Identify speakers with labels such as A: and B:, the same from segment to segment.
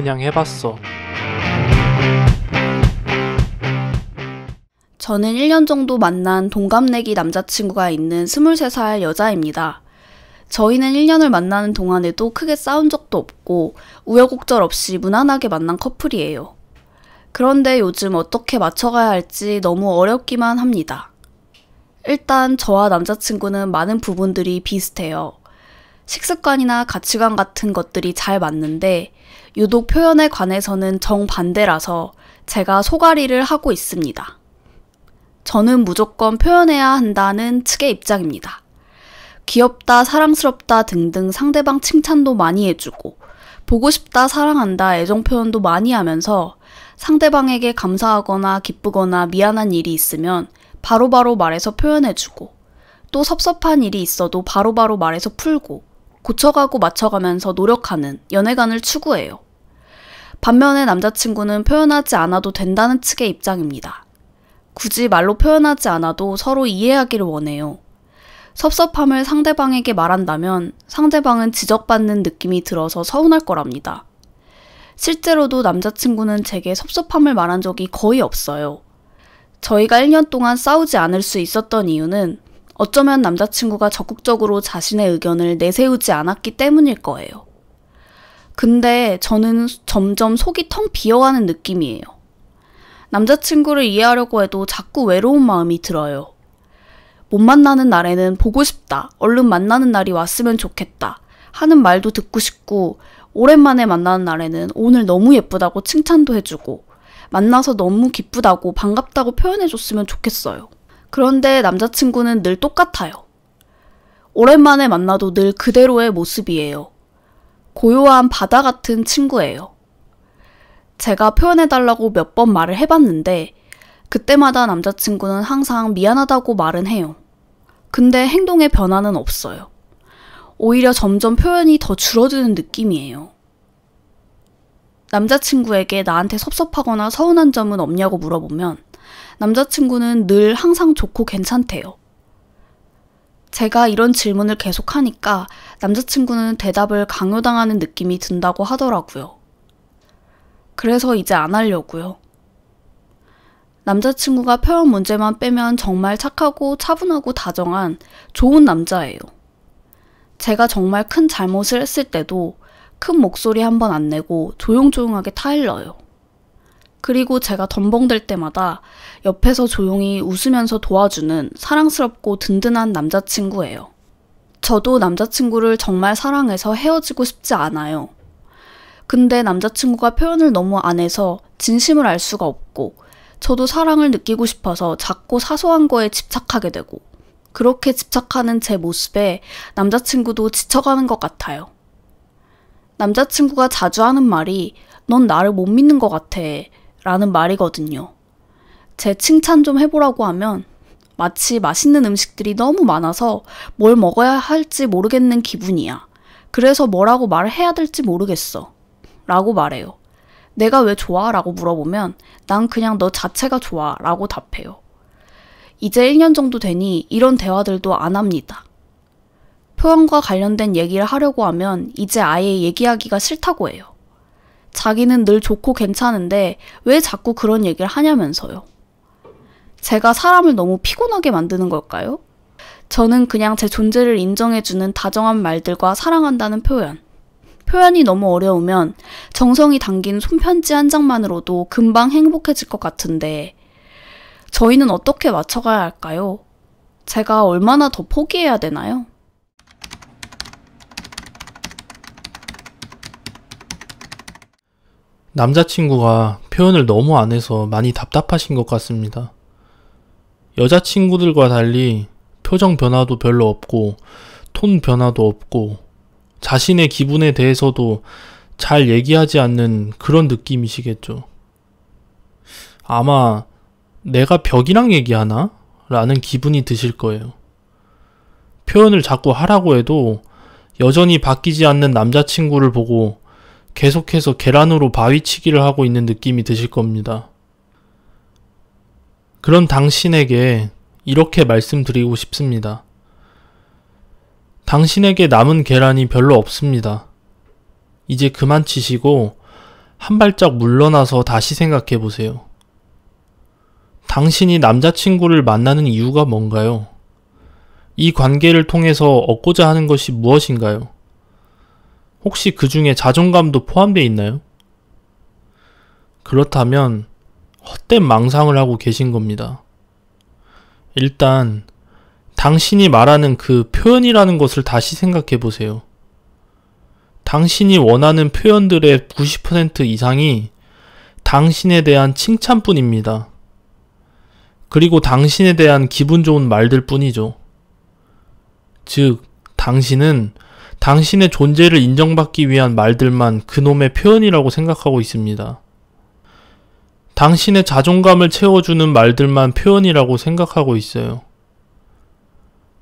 A: 그냥 해봤어.
B: 저는 1년 정도 만난 동갑내기 남자친구가 있는 23살 여자입니다. 저희는 1년을 만나는 동안에도 크게 싸운 적도 없고 우여곡절 없이 무난하게 만난 커플이에요. 그런데 요즘 어떻게 맞춰가야 할지 너무 어렵기만 합니다. 일단 저와 남자친구는 많은 부분들이 비슷해요. 식습관이나 가치관 같은 것들이 잘 맞는데 유독 표현에 관해서는 정반대라서 제가 소갈이를 하고 있습니다. 저는 무조건 표현해야 한다는 측의 입장입니다. 귀엽다, 사랑스럽다 등등 상대방 칭찬도 많이 해주고 보고 싶다, 사랑한다, 애정 표현도 많이 하면서 상대방에게 감사하거나 기쁘거나 미안한 일이 있으면 바로바로 말해서 표현해주고 또 섭섭한 일이 있어도 바로바로 말해서 풀고 고쳐가고 맞춰가면서 노력하는 연애관을 추구해요. 반면에 남자친구는 표현하지 않아도 된다는 측의 입장입니다. 굳이 말로 표현하지 않아도 서로 이해하기를 원해요. 섭섭함을 상대방에게 말한다면 상대방은 지적받는 느낌이 들어서 서운할 거랍니다. 실제로도 남자친구는 제게 섭섭함을 말한 적이 거의 없어요. 저희가 1년 동안 싸우지 않을 수 있었던 이유는 어쩌면 남자친구가 적극적으로 자신의 의견을 내세우지 않았기 때문일 거예요. 근데 저는 점점 속이 텅 비어가는 느낌이에요. 남자친구를 이해하려고 해도 자꾸 외로운 마음이 들어요. 못 만나는 날에는 보고 싶다, 얼른 만나는 날이 왔으면 좋겠다 하는 말도 듣고 싶고 오랜만에 만나는 날에는 오늘 너무 예쁘다고 칭찬도 해주고 만나서 너무 기쁘다고 반갑다고 표현해줬으면 좋겠어요. 그런데 남자친구는 늘 똑같아요. 오랜만에 만나도 늘 그대로의 모습이에요. 고요한 바다 같은 친구예요. 제가 표현해달라고 몇 번 말을 해봤는데 그때마다 남자친구는 항상 미안하다고 말은 해요. 근데 행동의 변화는 없어요. 오히려 점점 표현이 더 줄어드는 느낌이에요. 남자친구에게 나한테 섭섭하거나 서운한 점은 없냐고 물어보면 남자친구는 늘 항상 좋고 괜찮대요. 제가 이런 질문을 계속하니까 남자친구는 대답을 강요당하는 느낌이 든다고 하더라고요. 그래서 이제 안 하려고요. 남자친구가 표현 문제만 빼면 정말 착하고 차분하고 다정한 좋은 남자예요. 제가 정말 큰 잘못을 했을 때도 큰 목소리 한 번 안 내고 조용조용하게 타일러요. 그리고 제가 덤벙댈 때마다 옆에서 조용히 웃으면서 도와주는 사랑스럽고 든든한 남자친구예요. 저도 남자친구를 정말 사랑해서 헤어지고 싶지 않아요. 근데 남자친구가 표현을 너무 안 해서 진심을 알 수가 없고 저도 사랑을 느끼고 싶어서 작고 사소한 거에 집착하게 되고 그렇게 집착하는 제 모습에 남자친구도 지쳐가는 것 같아요. 남자친구가 자주 하는 말이 넌 나를 못 믿는 것 같아 라는 말이거든요. 제 칭찬 좀 해보라고 하면 마치 맛있는 음식들이 너무 많아서 뭘 먹어야 할지 모르겠는 기분이야. 그래서 뭐라고 말을 해야 될지 모르겠어 라고 말해요. 내가 왜 좋아? 라고 물어보면 난 그냥 너 자체가 좋아 라고 답해요. 이제 1년 정도 되니 이런 대화들도 안 합니다. 표현과 관련된 얘기를 하려고 하면 이제 아예 얘기하기가 싫다고 해요. 자기는 늘 좋고 괜찮은데 왜 자꾸 그런 얘기를 하냐면서요. 제가 사람을 너무 피곤하게 만드는 걸까요? 저는 그냥 제 존재를 인정해주는 다정한 말들과 사랑한다는 표현이 너무 어려우면 정성이 담긴 손편지 한 장만으로도 금방 행복해질 것 같은데 저희는 어떻게 맞춰가야 할까요? 제가 얼마나 더 포기해야 되나요?
A: 남자친구가 표현을 너무 안 해서 많이 답답하신 것 같습니다. 여자친구들과 달리 표정 변화도 별로 없고 톤 변화도 없고 자신의 기분에 대해서도 잘 얘기하지 않는 그런 느낌이시겠죠. 아마 내가 벽이랑 얘기하나? 라는 기분이 드실 거예요. 표현을 자꾸 하라고 해도 여전히 바뀌지 않는 남자친구를 보고 계속해서 계란으로 바위치기를 하고 있는 느낌이 드실 겁니다. 그런 당신에게 이렇게 말씀드리고 싶습니다. 당신에게 남은 계란이 별로 없습니다. 이제 그만 치시고 한 발짝 물러나서 다시 생각해 보세요. 당신이 남자친구를 만나는 이유가 뭔가요? 이 관계를 통해서 얻고자 하는 것이 무엇인가요? 혹시 그 중에 자존감도 포함되어 있나요? 그렇다면 헛된 망상을 하고 계신 겁니다. 일단 당신이 말하는 그 표현이라는 것을 다시 생각해 보세요. 당신이 원하는 표현들의 90% 이상이 당신에 대한 칭찬뿐입니다. 그리고 당신에 대한 기분 좋은 말들 뿐이죠. 즉, 당신은 당신의 존재를 인정받기 위한 말들만 그놈의 표현이라고 생각하고 있습니다. 당신의 자존감을 채워주는 말들만 표현이라고 생각하고 있어요.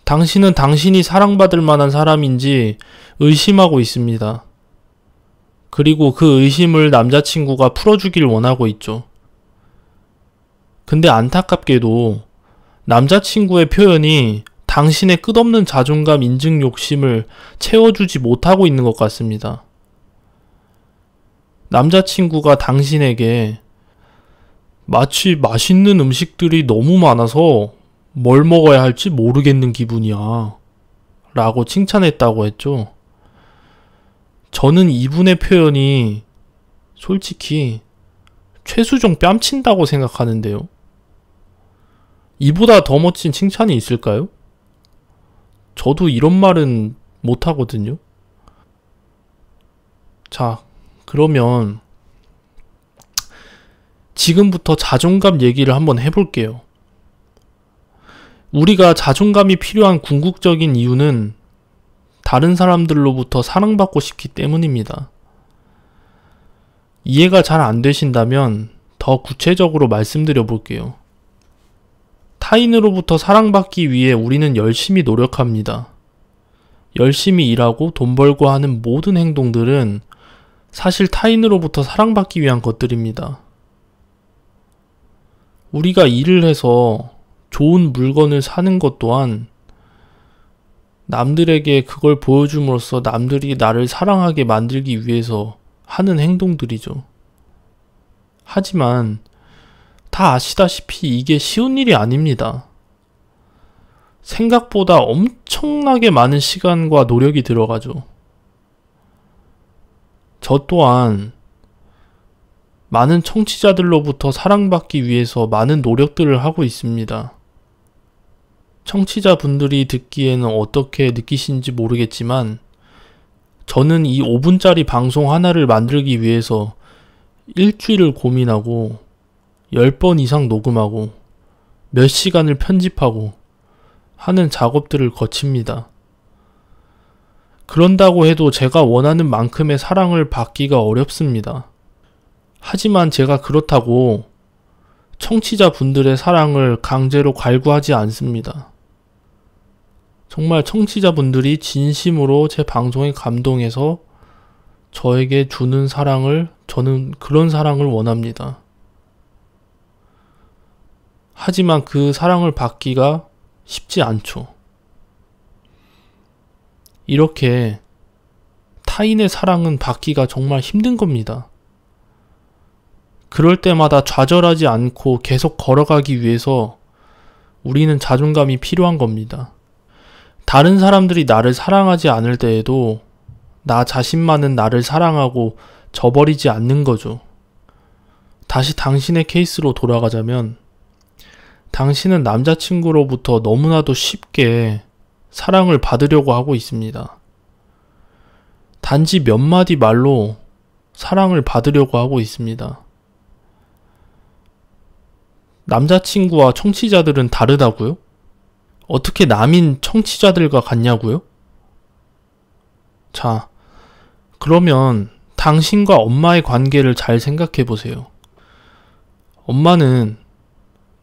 A: 당신은 당신이 사랑받을 만한 사람인지 의심하고 있습니다. 그리고 그 의심을 남자친구가 풀어주길 원하고 있죠. 근데 안타깝게도 남자친구의 표현이 당신의 끝없는 자존감 인증 욕심을 채워주지 못하고 있는 것 같습니다. 남자친구가 당신에게 마치 맛있는 음식들이 너무 많아서 뭘 먹어야 할지 모르겠는 기분이야 라고 칭찬했다고 했죠. 저는 이분의 표현이 솔직히 최수종 뺨친다고 생각하는데요. 이보다 더 멋진 칭찬이 있을까요? 저도 이런 말은 못하거든요. 자, 그러면 지금부터 자존감 얘기를 한번 해볼게요. 우리가 자존감이 필요한 궁극적인 이유는 다른 사람들로부터 사랑받고 싶기 때문입니다. 이해가 잘 안 되신다면 더 구체적으로 말씀드려 볼게요. 타인으로부터 사랑받기 위해 우리는 열심히 노력합니다. 열심히 일하고 돈 벌고 하는 모든 행동들은 사실 타인으로부터 사랑받기 위한 것들입니다. 우리가 일을 해서 좋은 물건을 사는 것 또한 남들에게 그걸 보여줌으로써 남들이 나를 사랑하게 만들기 위해서 하는 행동들이죠. 하지만 다 아시다시피 이게 쉬운 일이 아닙니다. 생각보다 엄청나게 많은 시간과 노력이 들어가죠. 저 또한 많은 청취자들로부터 사랑받기 위해서 많은 노력들을 하고 있습니다. 청취자분들이 듣기에는 어떻게 느끼시는지 모르겠지만 저는 이 5분짜리 방송 하나를 만들기 위해서 일주일을 고민하고 10번 이상 녹음하고 몇 시간을 편집하고 하는 작업들을 거칩니다. 그런다고 해도 제가 원하는 만큼의 사랑을 받기가 어렵습니다. 하지만 제가 그렇다고 청취자분들의 사랑을 강제로 갈구하지 않습니다. 정말 청취자분들이 진심으로 제 방송에 감동해서 저에게 주는 사랑을, 저는 그런 사랑을 원합니다. 하지만 그 사랑을 받기가 쉽지 않죠. 이렇게 타인의 사랑은 받기가 정말 힘든 겁니다. 그럴 때마다 좌절하지 않고 계속 걸어가기 위해서 우리는 자존감이 필요한 겁니다. 다른 사람들이 나를 사랑하지 않을 때에도 나 자신만은 나를 사랑하고 저버리지 않는 거죠. 다시 당신의 케이스로 돌아가자면 당신은 남자친구로부터 너무나도 쉽게 사랑을 받으려고 하고 있습니다. 단지 몇 마디 말로 사랑을 받으려고 하고 있습니다. 남자친구와 청취자들은 다르다고요? 어떻게 남인 청취자들과 같냐고요? 자, 그러면 당신과 엄마의 관계를 잘 생각해 보세요. 엄마는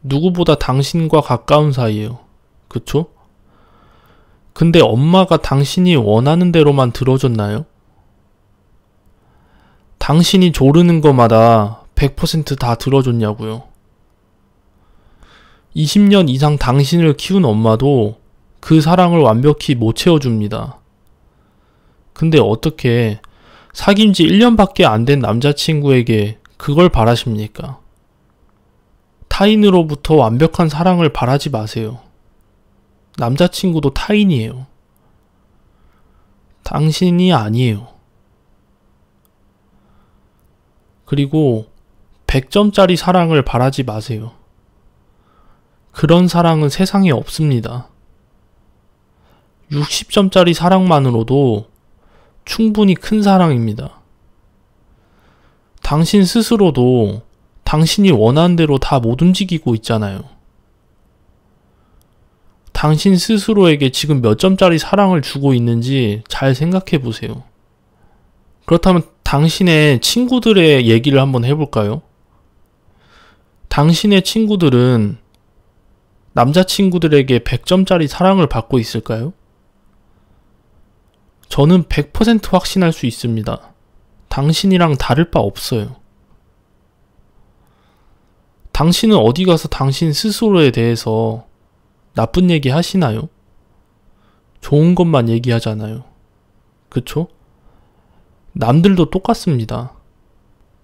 A: 누구보다 당신과 가까운 사이예요. 그쵸? 근데 엄마가 당신이 원하는 대로만 들어줬나요? 당신이 조르는 것마다 100% 다 들어줬냐고요? 20년 이상 당신을 키운 엄마도 그 사랑을 완벽히 못 채워줍니다. 근데 어떻게 사귄 지 1년밖에 안 된 남자친구에게 그걸 바라십니까? 타인으로부터 완벽한 사랑을 바라지 마세요. 남자친구도 타인이에요. 당신이 아니에요. 그리고 100점짜리 사랑을 바라지 마세요. 그런 사랑은 세상에 없습니다. 60점짜리 사랑만으로도 충분히 큰 사랑입니다. 당신 스스로도 당신이 원하는 대로 다 못 움직이고 있잖아요. 당신 스스로에게 지금 몇 점짜리 사랑을 주고 있는지 잘 생각해 보세요. 그렇다면 당신의 친구들의 얘기를 한번 해볼까요? 당신의 친구들은 남자친구들에게 100점짜리 사랑을 받고 있을까요? 저는 100% 확신할 수 있습니다. 당신이랑 다를 바 없어요. 당신은 어디 가서 당신 스스로에 대해서 나쁜 얘기 하시나요? 좋은 것만 얘기하잖아요. 그쵸? 남들도 똑같습니다.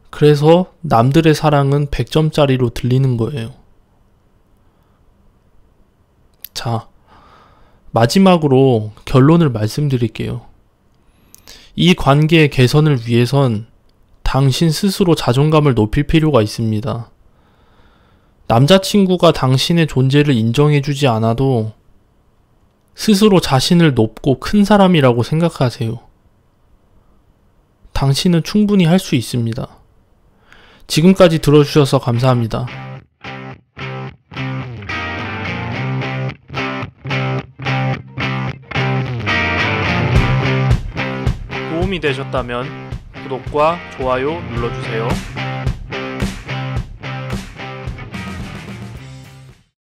A: 그래서 남들의 사랑은 100점짜리로 들리는 거예요. 자, 마지막으로 결론을 말씀드릴게요. 이 관계의 개선을 위해선 당신 스스로 자존감을 높일 필요가 있습니다. 남자친구가 당신의 존재를 인정해주지 않아도 스스로 자신을 높고 큰 사람이라고 생각하세요. 당신은 충분히 할 수 있습니다. 지금까지 들어주셔서 감사합니다. 도움이 되셨다면 구독과 좋아요 눌러주세요.